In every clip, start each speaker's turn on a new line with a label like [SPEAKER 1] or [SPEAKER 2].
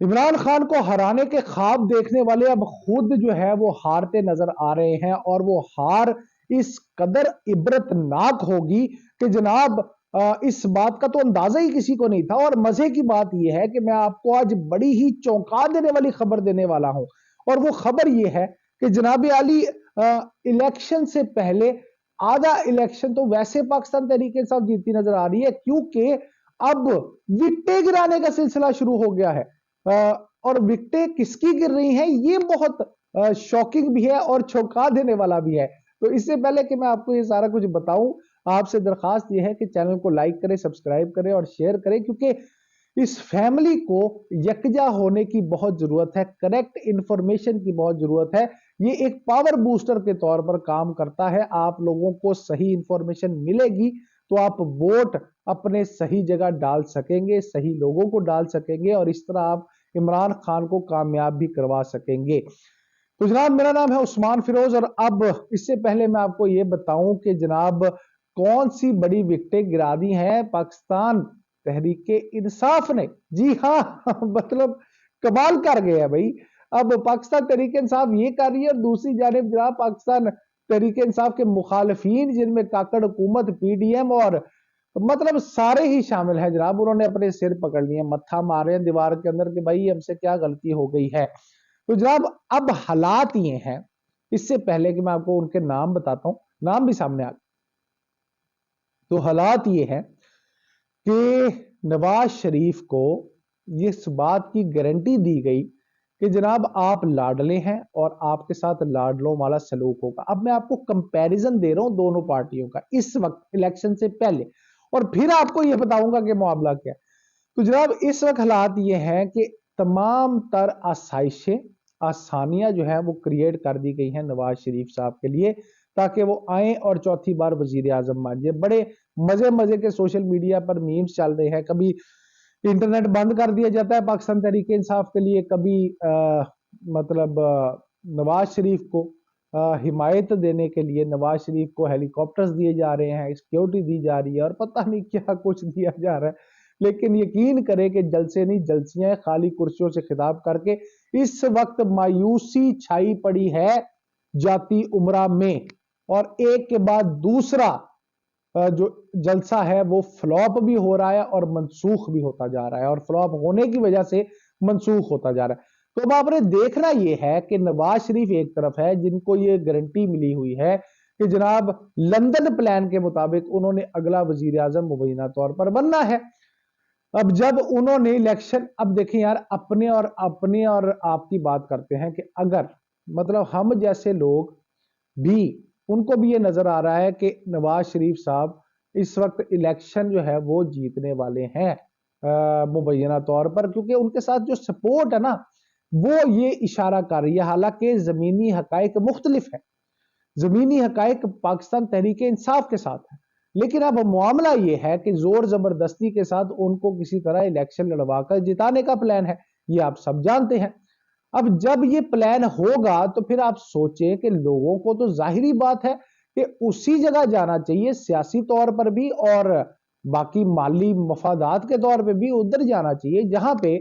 [SPEAKER 1] عمران خان کو ہرانے کے خواب دیکھنے والے اب خود جو ہے وہ ہارتے نظر آ رہے ہیں، اور وہ ہار اس قدر عبرتناک ہوگی کہ جناب اس بات کا تو اندازہ ہی کسی کو نہیں تھا۔ اور مزے کی بات یہ ہے کہ میں آپ کو آج بڑی ہی چونکا دینے والی خبر دینے والا ہوں، اور وہ خبر یہ ہے کہ جناب علی الیکشن سے پہلے آدھا الیکشن تو ویسے پاکستان تحریک انصاف جیتتی نظر آ رہی ہے، کیونکہ اب وکٹیں گرانے کا سلسلہ شروع ہو گیا ہے۔ اور وکٹیں کس کی گر رہی ہیں یہ بہت شاکنگ بھی ہے اور چونکا دینے والا بھی ہے۔ تو اس سے پہلے کہ میں آپ کو یہ سارا کچھ بتاؤں، آپ سے درخواست یہ ہے کہ چینل کو لائک کریں، سبسکرائب کریں اور شیئر کریں، کیونکہ اس فیملی کو یکجا ہونے کی بہت ضرورت ہے، کریکٹ انفارمیشن کی بہت ضرورت ہے۔ یہ ایک پاور بوسٹر کے طور پر کام کرتا ہے۔ آپ لوگوں کو صحیح انفارمیشن ملے گی تو آپ ووٹ اپنے صحیح جگہ ڈال سکیں گے، صحیح لوگوں کو ڈال سکیں گے، اور اس طرح آپ عمران خان کو کامیاب بھی کروا سکیں گے۔ تو جناب میرا نام ہے عثمان فیروز، اور اب اس سے پہلے میں آپ کو یہ بتاؤں کہ جناب کون سی بڑی وکٹیں گرا دی ہیں پاکستان تحریک انصاف نے۔ جی ہاں مطلب کمال کر گئے ہیں بھائی۔ اب پاکستان تحریک انصاف یہ کر رہی ہے، اور دوسری جانب جناب پاکستان تحریک انصاف کے مخالفین، جن میں کاکڑ حکومت، پی ڈی ایم اور مطلب سارے ہی شامل ہیں جناب، انہوں نے اپنے سر پکڑ لیے، متھا مارے ہیں دیوار کے اندر کہ بھائی ہم سے کیا غلطی ہو گئی ہے۔ تو جناب اب حالات یہ ہیں، اس سے پہلے کہ میں آپ کو ان کے نام بتاتا ہوں، نام بھی سامنے آ گئے، تو حالات یہ ہے کہ نواز شریف کو اس بات کی گارنٹی دی گئی کہ جناب آپ لاڈلے ہیں اور آپ کے ساتھ لاڈلوں والا سلوک ہوگا۔ اب میں آپ کو کمپیریزن دے رہا ہوں دونوں پارٹیوں کا اس وقت الیکشن سے پہلے، اور پھر آپ کو یہ بتاؤں گا کہ معاملہ کیا ہے۔ تو جناب اس وقت حالات یہ ہیں کہ تمام تر آسائشیں، آسانیاں جو ہیں وہ کریٹ کر دی گئی ہیں نواز شریف صاحب کے لیے، تاکہ وہ آئیں اور چوتھی بار وزیر اعظم بن جائے۔ بڑے مزے کے سوشل میڈیا پر میمز چل رہے ہیں، کبھی انٹرنیٹ بند کر دیا جاتا ہے پاکستان تحریک انصاف کے لیے، کبھی مطلب نواز شریف کو حمایت دینے کے لیے نواز شریف کو ہیلی کاپٹرز دیے جا رہے ہیں، سیکیورٹی دی جا رہی ہے، اور پتہ نہیں کیا کچھ دیا جا رہا ہے۔ لیکن یقین کرے کہ جلسے نہیں جلسیاں، خالی کرسیوں سے خطاب کر کے اس وقت مایوسی چھائی پڑی ہے جاتی عمرہ میں، اور ایک کے بعد دوسرا جو جلسہ ہے وہ فلاپ بھی ہو رہا ہے اور منسوخ بھی ہوتا جا رہا ہے، اور فلاپ ہونے کی وجہ سے منسوخ ہوتا جا رہا ہے۔ تو اب آپ نے دیکھنا یہ ہے کہ نواز شریف ایک طرف ہے، جن کو یہ گارنٹی ملی ہوئی ہے کہ جناب لندن پلان کے مطابق انہوں نے اگلا وزیر اعظم مبینہ طور پر بننا ہے۔ اب جب انہوں نے الیکشن، اب دیکھیں یار، اپنے اور آپ کی بات کرتے ہیں کہ اگر مطلب ہم جیسے لوگ بھی، ان کو بھی یہ نظر آ رہا ہے کہ نواز شریف صاحب اس وقت الیکشن جو ہے وہ جیتنے والے ہیں مبینہ طور پر، کیونکہ ان کے ساتھ جو سپورٹ ہے نا وہ یہ اشارہ کر رہی ہے، حالانکہ زمینی حقائق مختلف ہے، زمینی حقائق پاکستان تحریک انصاف کے ساتھ ہے، لیکن اب معاملہ یہ ہے کہ زور زبردستی کے ساتھ ان کو کسی طرح الیکشن لڑوا کر جتانے کا پلان ہے، یہ آپ سب جانتے ہیں۔ اب جب یہ پلان ہوگا تو پھر آپ سوچیں کہ لوگوں کو تو ظاہری بات ہے کہ اسی جگہ جانا چاہیے، سیاسی طور پر بھی اور باقی مالی مفادات کے طور پہ بھی ادھر جانا چاہیے جہاں پہ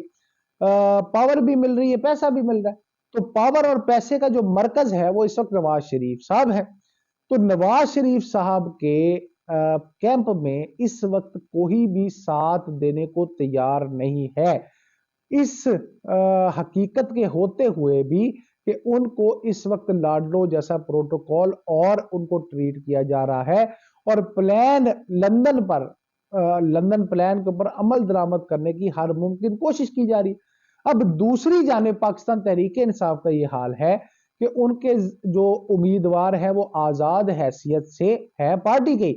[SPEAKER 1] پاور بھی مل رہی ہے، پیسہ بھی مل رہا ہے۔ تو پاور اور پیسے کا جو مرکز ہے وہ اس وقت نواز شریف صاحب ہے۔ تو نواز شریف صاحب کے کیمپ میں اس وقت کوئی بھی ساتھ دینے کو تیار نہیں ہے، اس حقیقت کے ہوتے ہوئے بھی کہ ان کو اس وقت لاڈلو جیسا پروٹوکول اور ان کو ٹریٹ کیا جا رہا ہے، اور پلان لندن پلان کے اوپر عمل درآمد کرنے کی ہر ممکن کوشش کی جا رہی ہے۔ اب دوسری جانب پاکستان تحریک انصاف کا یہ حال ہے کہ ان کے جو امیدوار ہے وہ آزاد حیثیت سے ہے پارٹی کے،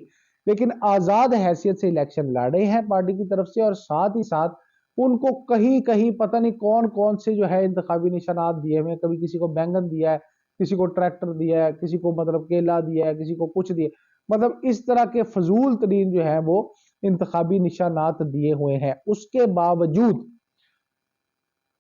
[SPEAKER 1] لیکن آزاد حیثیت سے الیکشن لڑے ہیں پارٹی کی طرف سے، اور ساتھ ہی ساتھ ان کو کہیں پتہ نہیں کون سے جو ہے انتخابی نشانات دیے ہوئے، کبھی کسی کو بینگن دیا ہے، کسی کو ٹریکٹر دیا ہے، کسی کو مطلب کیلا دیا ہے، کسی کو کچھ دیا، مطلب اس طرح کے فضول ترین جو ہے وہ انتخابی نشانات دیے ہوئے ہیں۔ اس کے باوجود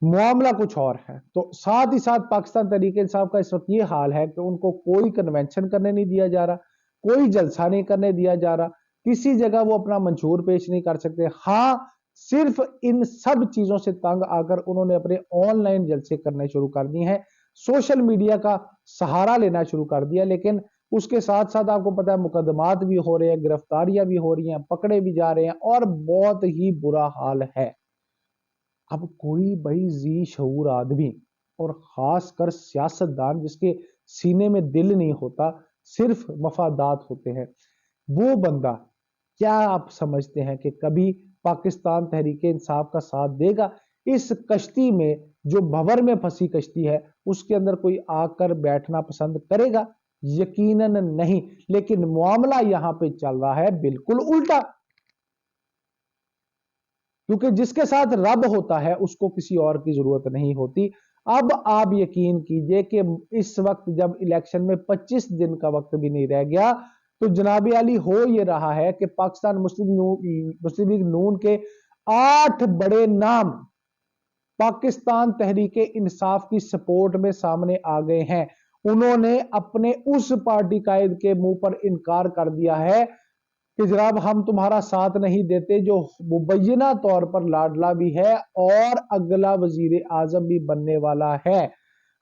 [SPEAKER 1] معاملہ کچھ اور ہے۔ تو ساتھ ہی ساتھ پاکستان تحریک انصاف کا اس وقت یہ حال ہے کہ ان کو کوئی کنونشن کرنے نہیں دیا جا رہا، کوئی جلسہ نہیں کرنے دیا جا رہا، کسی جگہ وہ اپنا منشور پیش نہیں کر سکتے۔ ہاں सिर्फ इन सब चीजों से तंग आकर उन्होंने अपने ऑनलाइन जलसे करने शुरू कर दिए हैं, सोशल मीडिया का सहारा लेना शुरू कर दिया। लेकिन उसके साथ साथ आपको पता है मुकदमात भी हो रहे हैं, गिरफ्तारियां भी हो रही हैं, पकड़े भी जा रहे हैं और बहुत ही बुरा हाल है। अब कोई भाई जी शऊर आदमी और खासकर सियासतदान जिसके सीने में दिल नहीं होता, सिर्फ मफादात होते हैं, वो बंदा क्या आप समझते हैं कि कभी पाकिस्तान तहरीक इंसाफ का साथ देगा? इस कश्ती में जो भंवर में फंसी कश्ती है उसके अंदर कोई आकर बैठना पसंद करेगा? यकीनन नहीं। लेकिन मामला यहां पे चल रहा है बिल्कुल उल्टा, क्योंकि जिसके साथ रब होता है उसको किसी और की जरूरत नहीं होती। अब आप यकीन कीजिए कि इस वक्त जब इलेक्शन में 25 दिन का वक्त भी नहीं रह गया, तो जनाब आली हो ये रहा है कि पाकिस्तान मुस्लिम लीग नून के 8 बड़े नाम पाकिस्तान तहरीक इंसाफ की सपोर्ट में सामने आ गए हैं। उन्होंने अपने उस पार्टी कायद के मुंह पर इनकार कर दिया है कि जनाब हम तुम्हारा साथ नहीं देते, जो मुबैना तौर पर लाडला भी है और अगला वजीर आजम भी बनने वाला है।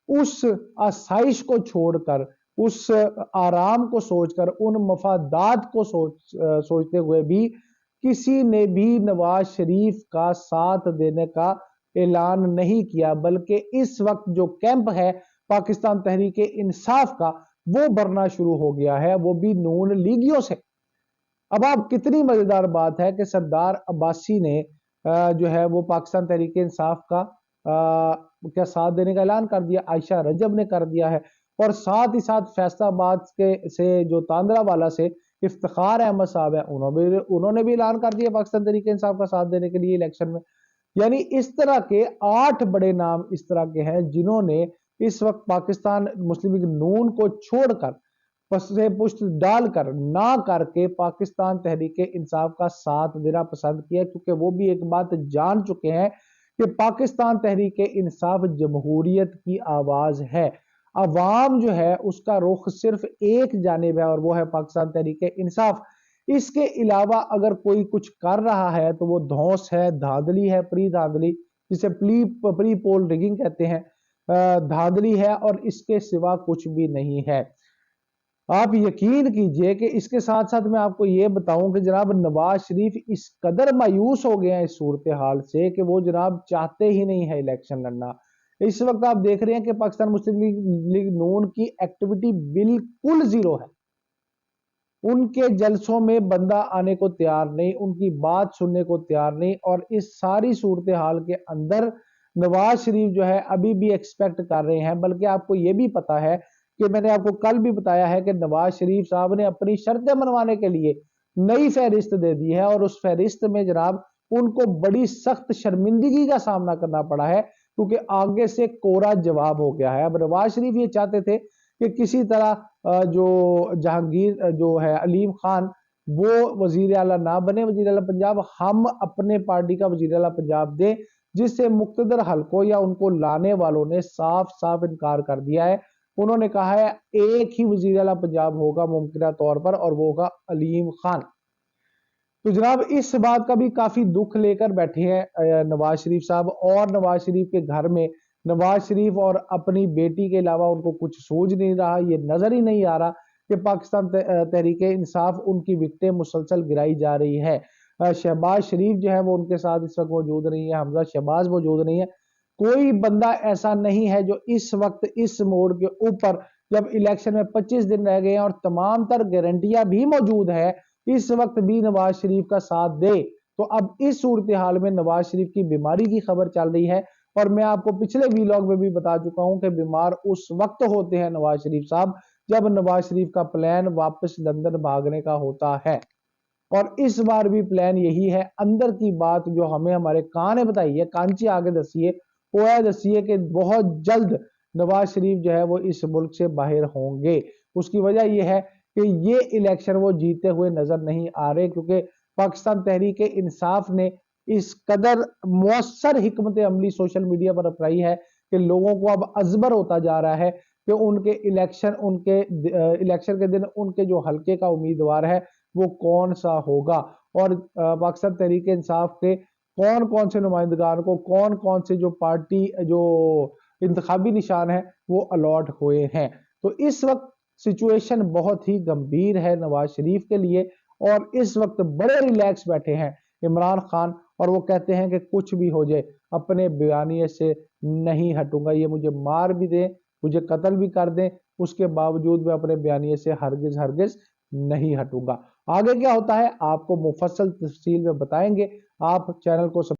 [SPEAKER 1] उस आसाइश को छोड़कर, उस आराम को सोचकर, उन मफादात को सोचते हुए भी किसी ने भी नवाज शरीफ का साथ देने का ऐलान नहीं किया, बल्कि इस वक्त जो कैंप है पाकिस्तान तहरीक इंसाफ का वो भरना शुरू हो गया है, वो भी नून लीगियों से। अब आप कितनी मजेदार बात है कि सरदार अब्बासी ने जो है वो पाकिस्तान तहरीक इंसाफ का क्या साथ देने का ऐलान कर दिया, आयशा रजब ने कर दिया है, और साथ ही साथ फैसलाबाद के से जो तांद्रा वाला से इफ्तिखार अहमद साहब है उन्होंने भी ऐलान कर दिया पाकिस्तान तहरीक इंसाफ का साथ देने के लिए इलेक्शन में। यानी इस तरह के 8 बड़े नाम इस तरह के हैं जिन्होंने इस वक्त पाकिस्तान मुस्लिम लीग नून को छोड़कर पसे पुष्ट डालकर ना करके पाकिस्तान तहरीक इंसाफ का साथ देना पसंद किया, क्योंकि वो भी एक बात जान चुके हैं कि पाकिस्तान तहरीक इंसाफ जमहूरियत की आवाज है। अवाम जो है उसका रुख सिर्फ एक जानिब है और वो है पाकिस्तान तहरीक इंसाफ। इसके अलावा अगर कोई कुछ कर रहा है तो वो धौंस है, धांधली है, प्री धांधली, जिसे प्री पोल रिगिंग कहते हैं, धांधली है, और इसके सिवा कुछ भी नहीं है। आप यकीन कीजिए कि इसके साथ साथ मैं आपको ये बताऊं कि जनाब नवाज शरीफ इस कदर मायूस हो गए हैं इस सूरत हाल से कि वो जनाब चाहते ही नहीं है इलेक्शन लड़ना। इस वक्त आप देख रहे हैं कि पाकिस्तान मुस्लिम लीग नून की एक्टिविटी बिल्कुल जीरो है। उनके जलसों में बंदा आने को तैयार नहीं, उनकी बात सुनने को तैयार नहीं, और इस सारी सूरत हाल के अंदर नवाज शरीफ जो है अभी भी एक्सपेक्ट कर रहे हैं। बल्कि आपको यह भी पता है कि मैंने आपको कल भी बताया है कि नवाज शरीफ साहब ने अपनी शर्तें मनवाने के लिए नई फहरिस्त दे दी है, और उस फहरिस्त में जनाब उनको बड़ी सख्त शर्मिंदगी का सामना करना पड़ा है, क्योंकि आगे से कोरा जवाब हो गया है। अब नवाज शरीफ ये चाहते थे कि किसी तरह जो जहांगीर जो है अलीम खान वो वजीर आला ना बने, वजीर आला पंजाब, हम अपने पार्टी का वजीर आला पंजाब दें, जिससे मुक्तदर हलकों या उनको लाने वालों ने साफ साफ इनकार कर दिया है। उन्होंने कहा है एक ही वजीर आला पंजाब होगा मुमकिन तौर पर, और वो होगा अलीम खान। तो जनाब इस बात का भी काफी दुख लेकर बैठे हैं नवाज शरीफ साहब, और नवाज शरीफ के घर में नवाज शरीफ और अपनी बेटी के अलावा उनको कुछ सूझ नहीं रहा। ये नजर ही नहीं आ रहा कि पाकिस्तान तहरीक इंसाफ उनकी विकटें मुसलसल गिराई जा रही है। शहबाज शरीफ जो है वो उनके साथ इस वक्त मौजूद नहीं है, हमजा शहबाज मौजूद नहीं है। कोई बंदा ऐसा नहीं है जो इस वक्त इस मोड़ के ऊपर, जब इलेक्शन में 25 दिन रह गए हैं और तमाम तर गारंटियां भी मौजूद है, इस वक्त भी नवाज शरीफ का साथ दे। तो अब इस सूरत हाल में नवाज शरीफ की बीमारी की खबर चल रही है, और मैं आपको पिछले वीलॉग में भी बता चुका हूं कि बीमार उस वक्त होते हैं नवाज शरीफ साहब जब नवाज शरीफ का प्लान वापस लंदन भागने का होता है। और इस बार भी प्लान यही है। अंदर की बात जो हमें हमारे कान ने बताई है, कांची आगे दसिए, वो है दसिए कि बहुत जल्द नवाज शरीफ जो है वो इस मुल्क से बाहर होंगे। उसकी वजह यह है कि ये इलेक्शन वो जीते हुए नजर नहीं आ रहे, क्योंकि पाकिस्तान तहरीक इंसाफ ने इस कदर मौसर हिकमत अमली सोशल मीडिया पर अपनाई है कि लोगों को अब अजबर होता जा रहा है कि उनके इलेक्शन के दिन उनके जो हल्के का उम्मीदवार है वो कौन सा होगा। और पाकिस्तान तहरीक इंसाफ के कौन कौन से नुमाइंदगान को कौन कौन से जो पार्टी जो इंतखाबी निशान है वो अलॉट हुए हैं। तो इस वक्त सिचुएशन बहुत ही गंभीर है नवाज शरीफ के लिए, और इस वक्त बड़े रिलैक्स बैठे हैं इमरान खान, और वो कहते हैं कि कुछ भी हो जाए अपने बयानिए से नहीं हटूंगा, ये मुझे मार भी दें, मुझे कत्ल भी कर दें, उसके बावजूद मैं अपने बयानिए से हरगिज हरगिज नहीं हटूंगा। आगे क्या होता है आपको मुफस्सल तफसील में बताएंगे। आप चैनल को